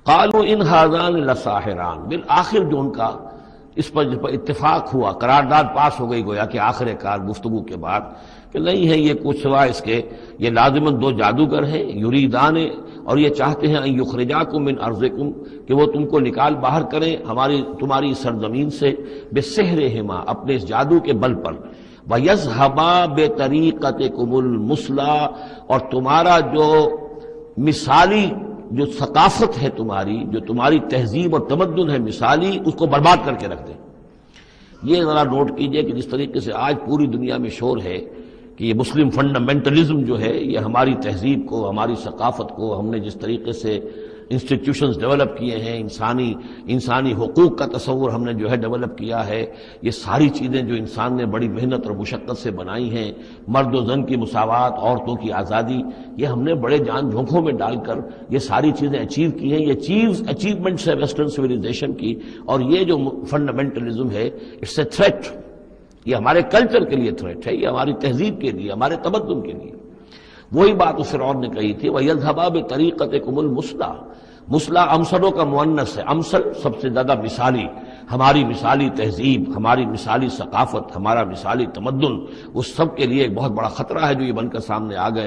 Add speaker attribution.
Speaker 1: قالوا ان ھذان لساحران، بالآخر جو ان کا اس پر اتفاق ہوا، قرارداد پاس ہو گئی گویا کہ آخر کار گفتگو کے بعد کہ نہیں ہے یہ کچھ سوائے اس کے، یہ لازماً دو جادوگر ہیں، یریدان، اور یہ چاہتے ہیں ان یخرجاکم من ارضکم، کہ وہ تم کو نکال باہر کریں تمہاری سرزمین سے، بسحرہما، اپنے اس جادو کے بل پر، ویذھبا بطریقتکم المثلی، اور تمہارا جو مثالی جو ثقافت ہے تمہاری، جو تمہاری تہذیب اور تمدن ہے مثالی، اس کو برباد کر کے رکھ دیں۔ یہ ذرا نوٹ کیجئے کہ جس طریقے سے آج پوری دنیا میں شور ہے کہ یہ مسلم فنڈامنٹلزم جو ہے یہ ہماری تہذیب کو، ہماری ثقافت کو، ہم نے جس طریقے سے انسٹیٹیوشنز ڈیولپ کیے ہیں، انسانی حقوق کا تصور ہم نے جو ہے ڈیولپ کیا ہے، یہ ساری چیزیں جو انسان نے بڑی محنت اور مشقت سے بنائی ہیں، مرد و زن کی مساوات، عورتوں کی آزادی، یہ ہم نے بڑے جان جھونکوں میں ڈال کر یہ ساری چیزیں اچیو کی ہیں۔ یہ اچیومنٹس ہے ویسٹرن سویلائزیشن کی، اور یہ جو فنڈامنٹلزم ہے اٹس اے تھریٹ، یہ ہمارے کلچر کے لیے تھریٹ ہے، یہ ہماری تہذیب کے لیے، ہمارے تمدن کے لیے۔ وہی بات اس فرعون نے کہی تھی، وَيَذْهَبَا بِطَرِيقَتِكُمُ الْمُثْلَىٰ، مثلا امثلوں کا مؤنث ہے، امثل سب سے زیادہ مثالی، ہماری مثالی تہذیب، ہماری مثالی ثقافت، ہمارا مثالی تمدن، اس سب کے لیے ایک بہت بڑا خطرہ ہے جو یہ بن کر سامنے آ گئے۔